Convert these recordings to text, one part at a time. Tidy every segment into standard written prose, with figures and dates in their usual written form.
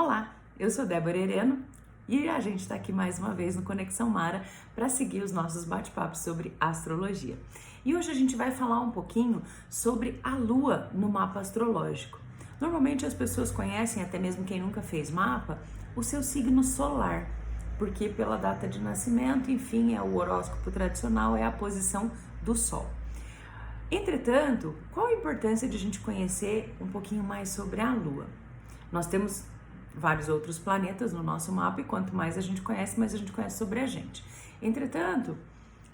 Olá, eu sou Débora Hereno e a gente está aqui mais uma vez no Conexão Mara para seguir os nossos bate-papos sobre astrologia. E hoje a gente vai falar um pouquinho sobre a Lua no mapa astrológico. Normalmente as pessoas conhecem, até mesmo quem nunca fez mapa, o seu signo solar, porque pela data de nascimento, enfim, é o horóscopo tradicional, é a posição do Sol. Entretanto, qual a importância de a gente conhecer um pouquinho mais sobre a Lua? Nós temos vários outros planetas no nosso mapa e quanto mais a gente conhece, mais a gente conhece sobre a gente. Entretanto,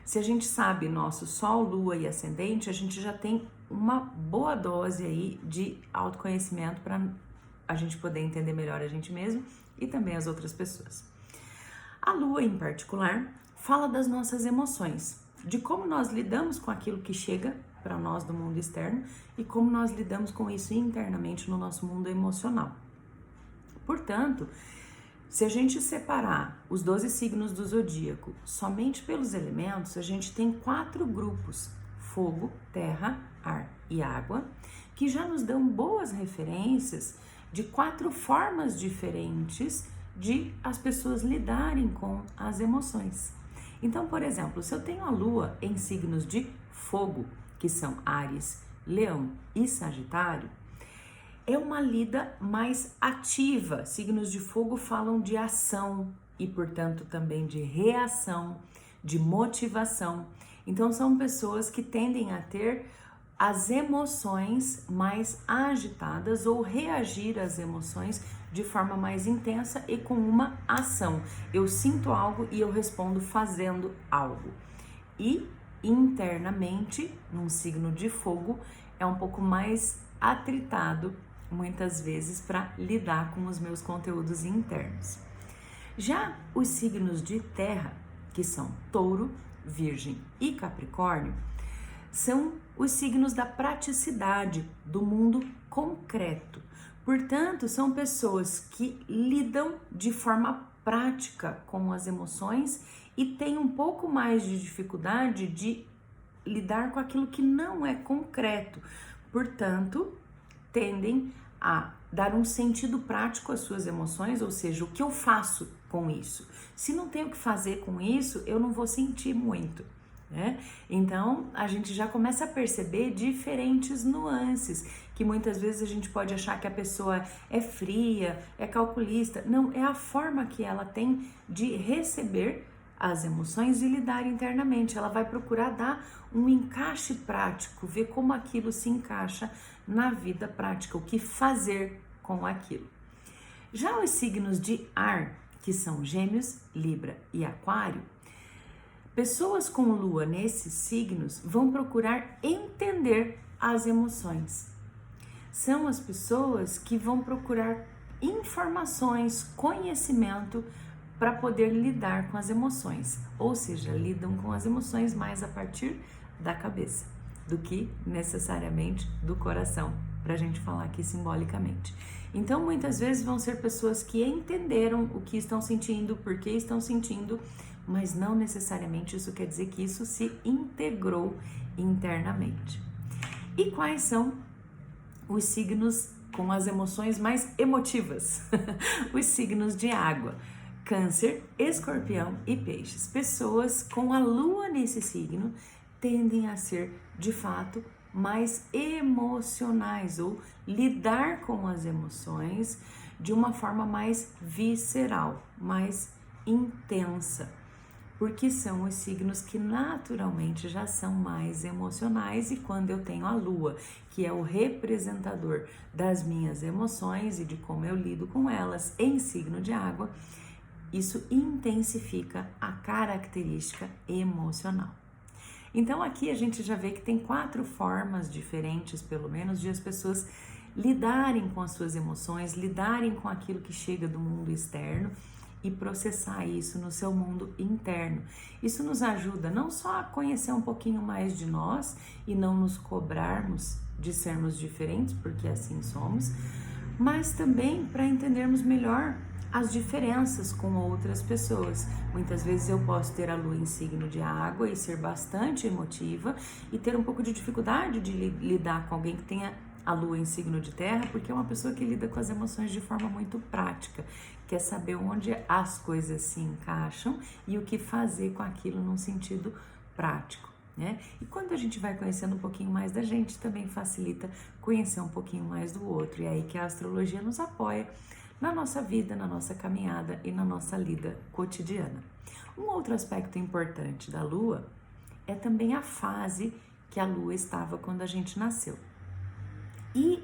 se a gente sabe nosso Sol, Lua e Ascendente, a gente já tem uma boa dose aí de autoconhecimento para a gente poder entender melhor a gente mesmo e também as outras pessoas. A Lua, em particular, fala das nossas emoções, de como nós lidamos com aquilo que chega para nós do mundo externo e como nós lidamos com isso internamente no nosso mundo emocional. Portanto, se a gente separar os 12 signos do zodíaco somente pelos elementos, a gente tem 4 grupos: fogo, terra, ar e água, que já nos dão boas referências de 4 formas diferentes de as pessoas lidarem com as emoções. Então, por exemplo, se eu tenho a Lua em signos de fogo, que são Áries, Leão e Sagitário, é uma lida mais ativa. Signos de fogo falam de ação e, portanto, também de reação, de motivação. Então, são pessoas que tendem a ter as emoções mais agitadas ou reagir às emoções de forma mais intensa e com uma ação. Eu sinto algo e eu respondo fazendo algo. E internamente, num signo de fogo, é um pouco mais atritado, muitas vezes, para lidar com os meus conteúdos internos. Já os signos de terra, que são Touro, Virgem e Capricórnio, são os signos da praticidade, do mundo concreto. Portanto, são pessoas que lidam de forma prática com as emoções e têm um pouco mais de dificuldade de lidar com aquilo que não é concreto. Portanto, tendem a dar um sentido prático às suas emoções, ou seja, o que eu faço com isso? Se não tenho o que fazer com isso, eu não vou sentir muito, né? Então, a gente já começa a perceber diferentes nuances, que muitas vezes a gente pode achar que a pessoa é fria, é calculista. Não, é a forma que ela tem de receber as emoções e lidar internamente. Ela vai procurar dar um encaixe prático, ver como aquilo se encaixa na vida prática, o que fazer com aquilo. Já os signos de ar, que são Gêmeos, Libra e Aquário, pessoas com Lua nesses signos vão procurar entender as emoções. São as pessoas que vão procurar informações, conhecimento para poder lidar com as emoções, ou seja, lidam com as emoções mais a partir da cabeça do que necessariamente do coração, para a gente falar aqui simbolicamente. Então, muitas vezes vão ser pessoas que entenderam o que estão sentindo, por que estão sentindo, mas não necessariamente isso quer dizer que isso se integrou internamente. E quais são os signos com as emoções mais emotivas? Os signos de água: Câncer, Escorpião e Peixes. Pessoas com a Lua nesse signo tendem a ser, de fato, mais emocionais ou lidar com as emoções de uma forma mais visceral, mais intensa, porque são os signos que naturalmente já são mais emocionais. E quando eu tenho a Lua, que é o representador das minhas emoções e de como eu lido com elas em signo de água, isso intensifica a característica emocional. Então aqui a gente já vê que tem 4 formas diferentes, pelo menos, de as pessoas lidarem com as suas emoções, lidarem com aquilo que chega do mundo externo e processar isso no seu mundo interno. Isso nos ajuda não só a conhecer um pouquinho mais de nós e não nos cobrarmos de sermos diferentes, porque assim somos, mas também para entendermos melhor as diferenças com outras pessoas. Muitas vezes eu posso ter a Lua em signo de água e ser bastante emotiva e ter um pouco de dificuldade de lidar com alguém que tenha a lua em signo de terra, porque é uma pessoa que lida com as emoções de forma muito prática, quer saber onde as coisas se encaixam e o que fazer com aquilo num sentido prático, né? E quando a gente vai conhecendo um pouquinho mais da gente, também facilita conhecer um pouquinho mais do outro, e é aí que a astrologia nos apoia na nossa vida, na nossa caminhada e na nossa lida cotidiana. Um outro aspecto importante da lua é também a fase que a lua estava quando a gente nasceu. E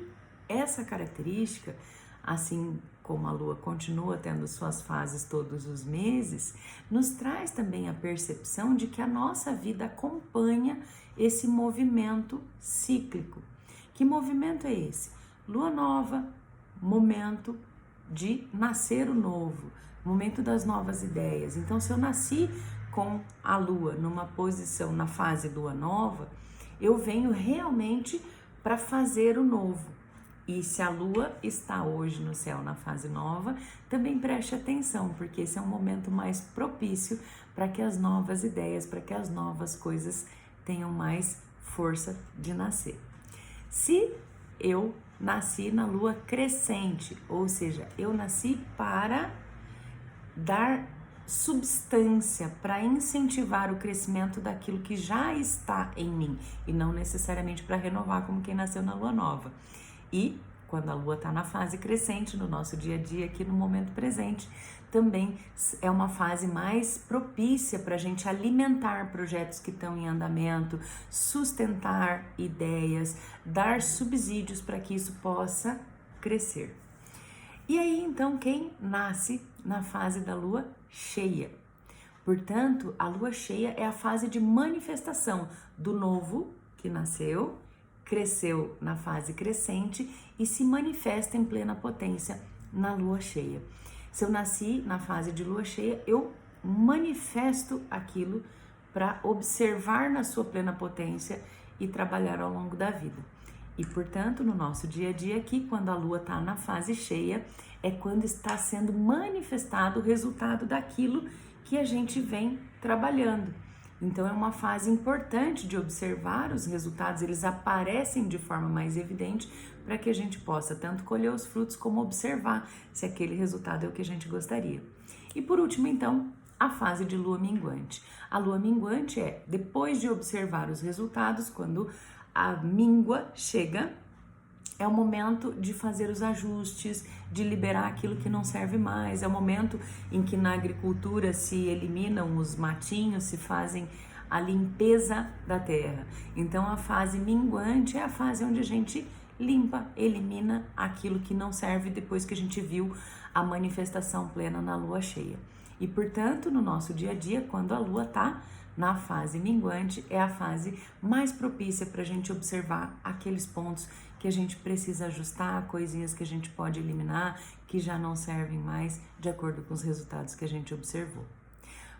essa característica, assim como a lua continua tendo suas fases todos os meses, nos traz também a percepção de que a nossa vida acompanha esse movimento cíclico. Que movimento é esse? Lua nova, momento de nascer o novo, momento das novas ideias. Então, se eu nasci com a lua numa posição na fase lua nova, eu venho realmente para fazer o novo. E se a lua está hoje no céu na fase nova, também preste atenção, porque esse é um momento mais propício para que as novas ideias, para que as novas coisas tenham mais força de nascer. Se eu nasci na lua crescente, ou seja, eu nasci para dar substância, para incentivar o crescimento daquilo que já está em mim e não necessariamente para renovar como quem nasceu na lua nova. E quando a lua está na fase crescente no nosso dia a dia, aqui no momento presente, também é uma fase mais propícia para a gente alimentar projetos que estão em andamento, sustentar ideias, dar subsídios para que isso possa crescer. E aí, então, quem nasce na fase da lua cheia? Portanto, a lua cheia é a fase de manifestação do novo que nasceu, cresceu na fase crescente e se manifesta em plena potência na lua cheia. Se eu nasci na fase de lua cheia, eu manifesto aquilo para observar na sua plena potência e trabalhar ao longo da vida. E, portanto, no nosso dia a dia aqui, quando a lua está na fase cheia, é quando está sendo manifestado o resultado daquilo que a gente vem trabalhando. Então, é uma fase importante de observar os resultados, eles aparecem de forma mais evidente para que a gente possa tanto colher os frutos como observar se aquele resultado é o que a gente gostaria. E por último, então, a fase de lua minguante. A lua minguante é depois de observar os resultados, quando a míngua chega, é o momento de fazer os ajustes, de liberar aquilo que não serve mais, é o momento em que na agricultura se eliminam os matinhos, se fazem a limpeza da terra. Então a fase minguante é a fase onde a gente limpa, elimina aquilo que não serve depois que a gente viu a manifestação plena na lua cheia. E portanto, no nosso dia a dia, quando a lua está na fase minguante, é a fase mais propícia para a gente observar aqueles pontos que a gente precisa ajustar, coisinhas que a gente pode eliminar, que já não servem mais de acordo com os resultados que a gente observou.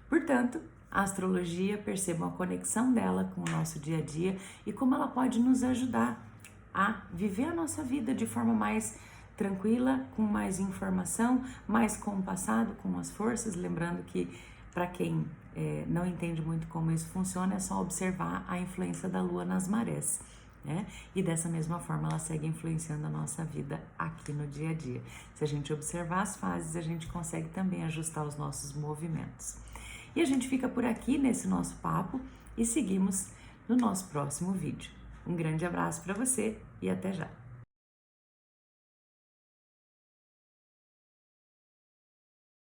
Portanto, a astrologia, percebam a conexão dela com o nosso dia a dia e como ela pode nos ajudar a viver a nossa vida de forma mais tranquila, com mais informação, mais compassado com as forças, lembrando que para quem não entende muito como isso funciona, é só observar a influência da lua nas marés, né? E dessa mesma forma ela segue influenciando a nossa vida aqui no dia a dia. Se a gente observar as fases, a gente consegue também ajustar os nossos movimentos. E a gente fica por aqui nesse nosso papo e seguimos no nosso próximo vídeo. Um grande abraço para você e até já!